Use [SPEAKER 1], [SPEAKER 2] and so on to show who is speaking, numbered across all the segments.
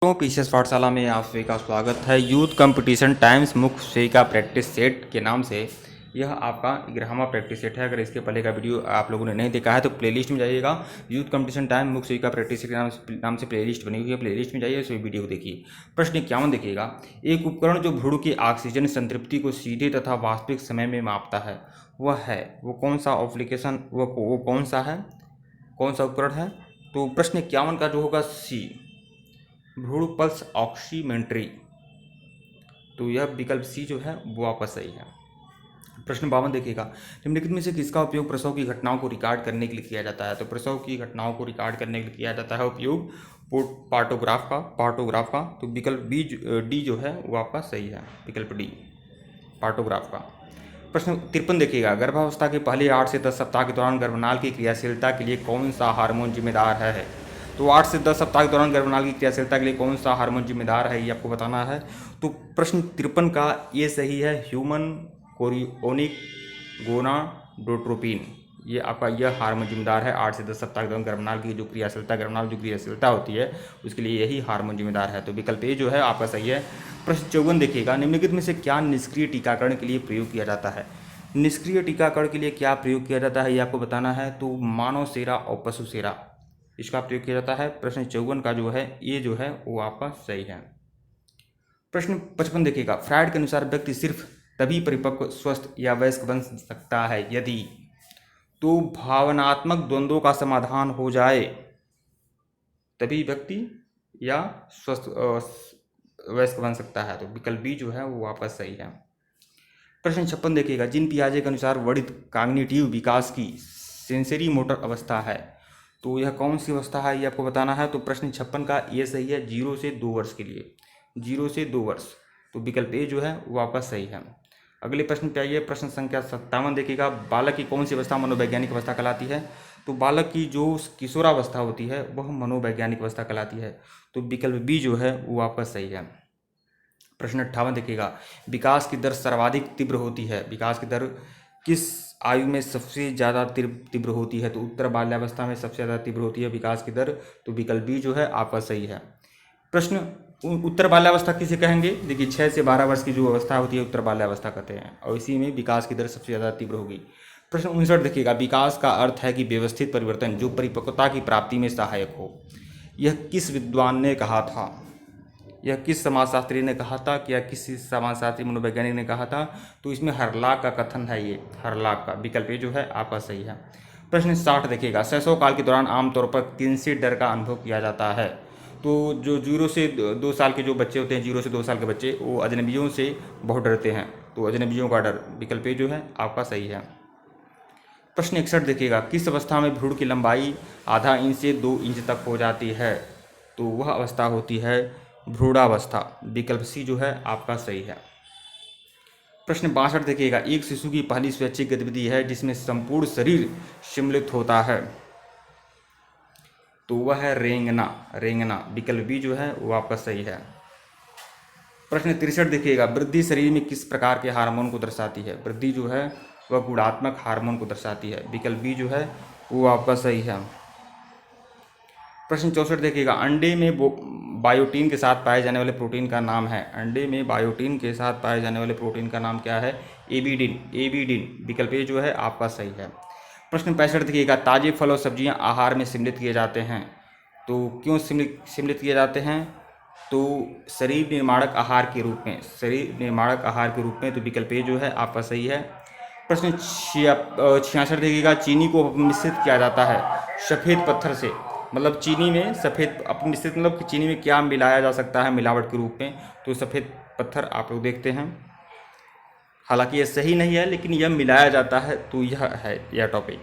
[SPEAKER 1] तो पीसीएस पाठशाला में आप सभी का स्वागत है। यूथ कंपटीशन टाइम्स मुख्य सेविका प्रैक्टिस सेट के नाम से यह आपका 11वां प्रैक्टिस सेट है। अगर इसके पहले का वीडियो आप लोगों ने नहीं देखा है तो प्लेलिस्ट में जाइएगा। यूथ कंपटीशन टाइम मुख्य सेविका प्रैक्टिस सेट के नाम से प्लेलिस्ट बनी हुई है, प्लेलिस्ट में जाइए, सभी वीडियो को देखिए। प्रश्न 51 देखिएगा, एक उपकरण जो भ्रूण की ऑक्सीजन संतृप्ति को सीधे तथा वास्तविक समय में मापता है वो कौन सा एप्लीकेशन वो कौन सा उपकरण है? तो प्रश्न 51 का जो होगा सी, भ्रूण पल्स ऑक्सीमेट्री। तो यह विकल्प सी जो है वो आपका सही है। प्रश्न 52 देखिएगा, निम्नलिखित में से किसका उपयोग प्रसव की घटनाओं को रिकॉर्ड करने के लिए किया जाता है? तो प्रसव की घटनाओं को रिकॉर्ड करने के लिए किया जाता है उपयोग पार्टोग्राफ का। तो विकल्प डी जो है वो आपका सही है, विकल्प डी पार्टोग्राफ का। प्रश्न 53 देखिएगा, गर्भावस्था के पहले 8 से 10 सप्ताह के दौरान गर्भनाल की क्रियाशीलता के लिए कौन सा हार्मोन जिम्मेदार है? तो 8 से 10 सप्ताह के दौरान गर्भनाल की क्रियाशीलता के लिए कौन सा हार्मोन जिम्मेदार है, ये आपको बताना है। तो प्रश्न 53 का ये सही है, ह्यूमन कोरियोनिक गोनाडोट्रोपिन। ये आपका यह हार्मोन जिम्मेदार है 8 से 10 सप्ताह के दौरान गर्भनाल की जो क्रियाशीलता होती है उसके लिए यही हार्मोन जिम्मेदार है। तो विकल्प ए जो है आपका सही है। प्रश्न 54 देखिएगा, निम्नलिखित में से क्या निष्क्रिय टीकाकरण के लिए प्रयोग किया जाता है? निष्क्रिय टीकाकरण के लिए क्या प्रयोग किया जाता है ये आपको बताना है। तो मानव सेरा और पशु सेरा इसका प्रयोग किया जाता है। प्रश्न 54 का जो है ये जो है वो आपका सही है। प्रश्न 55 देखिएगा, फ्रायड के अनुसार व्यक्ति सिर्फ तभी परिपक्व, स्वस्थ या वयस्क बन सकता है यदि तो भावनात्मक द्वंद्वों का समाधान हो जाए, तभी व्यक्ति या स्वस्थ वयस्क बन सकता है। तो विकल्प बी जो है वो आपका सही है। प्रश्न 56 देखिएगा, जिन पियाजे के अनुसार वर्णित कॉग्निटिव विकास की सेंसरी मोटर अवस्था है, तो यह कौन सी अवस्था है ये आपको बताना है। तो प्रश्न 56 का ये सही है, 0 से 2 वर्ष के लिए, 0 से 2 वर्ष। तो विकल्प ए जो है वो आपका सही है। अगले प्रश्न पे आइए, प्रश्न संख्या 57 देखिएगा, बालक की कौन सी अवस्था मनोवैज्ञानिक अवस्था कहलाती है? तो बालक की जो किशोरावस्था होती है वह मनोवैज्ञानिक अवस्था कहलाती है। तो विकल्प बी जो है वो आपका सही है। प्रश्न 58 देखिएगा, विकास की दर सर्वाधिक तीव्र होती है, विकास की दर किस आयु में सबसे ज़्यादा तीव्र होती है? तो उत्तर बाल्यावस्था में सबसे ज़्यादा तीव्र होती है विकास की दर। तो विकल्प बी जो है आपका सही है। प्रश्न उत्तर बाल्यावस्था किसे कहेंगे? देखिए 6 से 12 वर्ष की जो अवस्था होती है उत्तर बाल्यावस्था कहते हैं, और इसी में विकास की दर सबसे ज़्यादा तीव्र होगी। प्रश्न 59 देखिएगा, विकास का अर्थ है कि व्यवस्थित परिवर्तन जो परिपक्वता की प्राप्ति में सहायक हो। यह किस विद्वान ने कहा था? यह किस समाजशास्त्री ने कहा था, या किस समाजशास्त्री मनोवैज्ञानिक ने कहा था? तो इसमें हरलाक का कथन है, ये हरलाक का, विकल्प ए जो है आपका सही है। प्रश्न 60 देखिएगा, शैशव काल के दौरान आमतौर पर किनसे डर का अनुभव किया जाता है? तो जो 0 से 2 साल के जो बच्चे होते हैं, 0 से 2 साल के बच्चे, वो अजनबियों से बहुत डरते हैं। तो अजनबियों का डर, विकल्प ए जो है आपका सही है। प्रश्न 61 देखिएगा, किस अवस्था में भ्रूण की लंबाई आधा इंच से 2 इंच तक हो जाती है? तो वह अवस्था होती है भ्रूणावस्था, विकल्प सी जो है आपका सही है। प्रश्न 62 देखिएगा, एक शिशु की पहली स्वैच्छिक गतिविधि है जिसमें संपूर्ण शरीर सम्मिलित होता है, तो वह है रेंगना, विकल्प बी जो है वो आपका सही है। प्रश्न 63 देखिएगा, वृद्धि शरीर में किस प्रकार के हार्मोन को दर्शाती है? वृद्धि जो है वह गुणात्मक हार्मोन को दर्शाती है, विकल्प बी जो है वो आपका सही है। प्रश्न 64 देखिएगा, अंडे में बायोटीन के साथ पाए जाने वाले प्रोटीन का नाम है। अंडे में बायोटीन के साथ पाए जाने वाले प्रोटीन का नाम क्या है? एबीडीन, विकल्प ए जो है आपका सही है। प्रश्न 65 देखिएगा, ताजे फल और सब्जियां आहार में सम्मिलित किए जाते हैं, तो क्यों सम्मिलित किए जाते हैं? तो शरीर निर्माणक आहार के रूप में, तो विकल्प ए जो है आपका सही है। प्रश्न 66 देखिएगा, चीनी को मिश्रित किया जाता है सफ़ेद पत्थर से, मतलब चीनी में सफ़ेद अपमिश्रित, मतलब चीनी में क्या मिलाया जा सकता है मिलावट के रूप में? तो सफ़ेद पत्थर आप लोग देखते हैं, हालांकि यह सही नहीं है लेकिन यह मिलाया जाता है, तो यह है यह टॉपिक,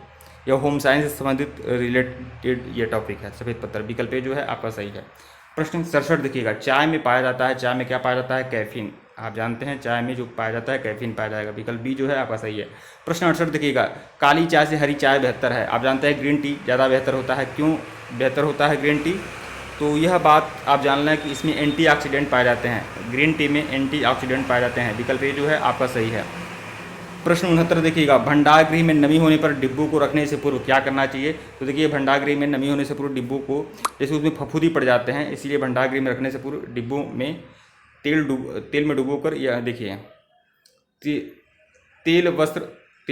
[SPEAKER 1] यह होम साइंस से संबंधित रिलेटेड यह टॉपिक है, सफ़ेद पत्थर, विकल्प ए जो है आपका सही है। प्रश्न 67 देखिएगा, चाय में पाया जाता है, चाय में क्या पाया जाता है? कैफीन। आप जानते हैं चाय में जो पाया जाता है कैफीन पाया जाएगा, विकल्प बी जो है आपका सही है। प्रश्न 68 देखिएगा, काली चाय से हरी चाय बेहतर है। आप जानते हैं ग्रीन टी ज़्यादा बेहतर होता है, क्यों बेहतर होता है ग्रीन टी? तो यह बात आप जान लें कि इसमें एंटीऑक्सीडेंट पाए जाते हैं, ग्रीन टी में एंटीऑक्सीडेंट पाए जाते हैं, विकल्प ए जो है आपका सही है। प्रश्न 69 देखिएगा, भंडार गृह में नमी होने पर डिब्बों को रखने से पूर्व क्या करना चाहिए। तो देखिए भंडार गृह में नमी होने से पूर्व डिब्बों को, जैसे उसमें फफूंदी पड़ जाते हैं, इसलिए भंडार गृह में रखने से पूर्व डिब्बों में तेल में डुबो कर, या देखिए तेल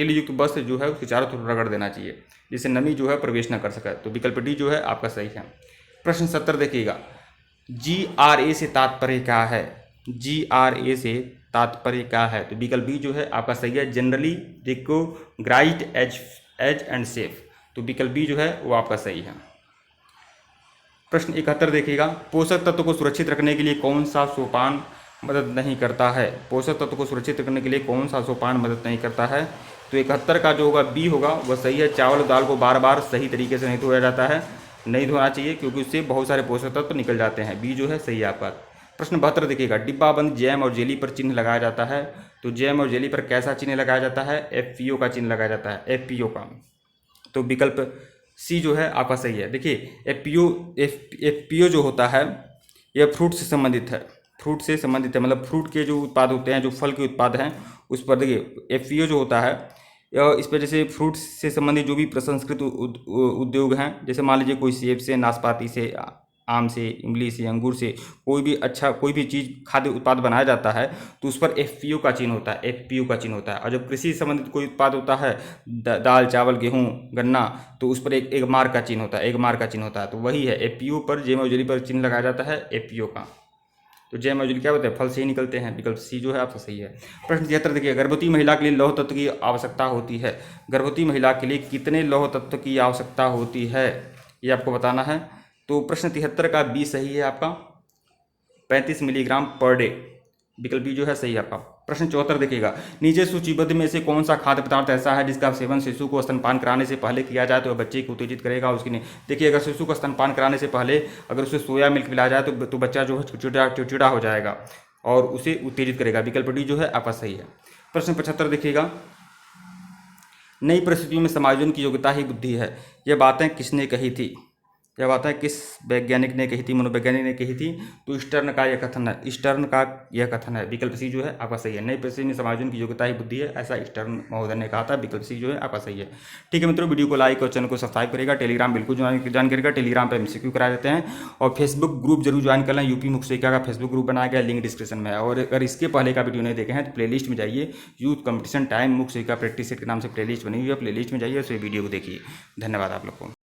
[SPEAKER 1] युक्त वस्त्र जो है उसके चारों तरफ रगड़ देना चाहिए, जिससे नमी जो है प्रवेश न कर सके। तो विकल्प डी जो है आपका सही है। प्रश्न 70 देखिएगा, GRA से तात्पर्य क्या है। GRA से तात्पर्य क्या है। तो विकल्प बी जो है आपका सही है, generally recognised as and safe. तो विकल्प बी जो है वो आपका सही है। प्रश्न 71 देखिएगा, पोषक तत्व को सुरक्षित रखने के लिए कौन सा सोपान मदद नहीं करता है। पोषक तत्व को सुरक्षित रखने के लिए कौन सा सोपान मदद नहीं करता है। तो 71 का जो होगा बी होगा वह सही है। चावल और दाल को बार बार सही तरीके से नहीं धोया जाता है, नहीं धोना चाहिए, क्योंकि उससे बहुत सारे पोषक तत्व निकल जाते हैं। बी जो है सही है आपका। प्रश्न 72 देखिएगा, डिब्बा बंद जैम और जेली पर चिन्ह लगाया जाता है। तो जैम और जेली पर कैसा चिन्ह लगाया जाता है। FPO का चिन्ह लगाया जाता है, FPO का। तो विकल्प सी जो है आपका सही है। देखिए FPO जो होता है यह फ्रूट से संबंधित है, फ्रूट से संबंधित है, मतलब फ्रूट के जो उत्पाद होते हैं, जो फल के उत्पाद हैं, उस पर देखिए FPO जो होता है इस पर जैसे फ्रूट से संबंधित जो भी प्रसंस्कृत उद्योग हैं, जैसे मान लीजिए कोई सेब से, नाशपाती से, आम से, इमली से, अंगूर से कोई भी चीज़ खाद्य उत्पाद बनाया जाता है, तो उस पर FPO का चिन्ह होता है, FPO का चिन्ह होता है। और जब कृषि से संबंधित कोई उत्पाद होता है, दाल, चावल, गेहूं, गन्ना, तो उस पर एक मार्क का चिन्ह होता है, एक मार्क का चिन्ह होता है। तो वही है, FPO पर, जैम और जेली पर चिन्ह लगाया जाता है FPO का। तो जैम और जेली क्या होता है, फल से ही निकलते हैं। विकल्प सी जो है आपका सही है। प्रश्न 73 देखिए, गर्भवती महिला के लिए लौह तत्व की आवश्यकता होती है। गर्भवती महिला के लिए कितने लौह तत्व की आवश्यकता होती है, ये आपको बताना है। तो प्रश्न 73 का बी सही है आपका, 35 मिलीग्राम पर डे। विकल्प बी जो है सही है आपका। प्रश्न 74 देखिएगा, नीचे सूचीबद्ध में से कौन सा खाद्य पदार्थ ऐसा है जिसका सेवन शिशु को स्तनपान कराने से पहले किया जाए तो वह बच्चे को उत्तेजित करेगा। उसकी नहीं, देखिए अगर शिशु को स्तनपान कराने से पहले अगर उसे सोया मिल्क पिलाया जाए तो बच्चा जो है चिड़चिड़ा हो जाएगा और उसे उत्तेजित करेगा। विकल्प डी जो है आपका सही है। प्रश्न 75 देखिएगा, नई परिस्थितियों में समायोजन की योग्यता ही बुद्धि है। यह बातें किसने कही थी। यह बातें किस वैज्ञानिक ने कही थी, मनोवैज्ञानिक ने कही थी। तो स्टर्न का यह कथन है, स्टर्न का यह कथन है। विकल्प सी जो है आपका सही है। नई परिस्थिति में समायोजन की योग्यता ही बुद्धि है, ऐसा स्टर्न महोदय ने कहा था। विकल्प सी जो है आपका सही है। ठीक है मित्रों, वीडियो को लाइक और चैनल को सब्सक्राइब करेगा। टेलीग्राम बिल्कुल ज्वाइन करेगा, टेलीग्राम पर MCQ करा देते हैं। और फेसबुक ग्रुप जरूर ज्वाइन कर लें, यूपी मुख्य शिक्षा का फेसबुक ग्रुप बनाया गया, लिंक डिस्क्रिप्शन में है। और अगर इसके पहले का वीडियो नहीं देखे हैं तो प्लेलिस्ट में जाइए, यूथ कंपटीशन टाइम मुख्य शिक्षा प्रैक्टिस सेट के नाम से प्लेलिस्ट बनी हुई है, प्लेलिस्ट में जाइए, उस वीडियो को देखिए। धन्यवाद आप लोग को।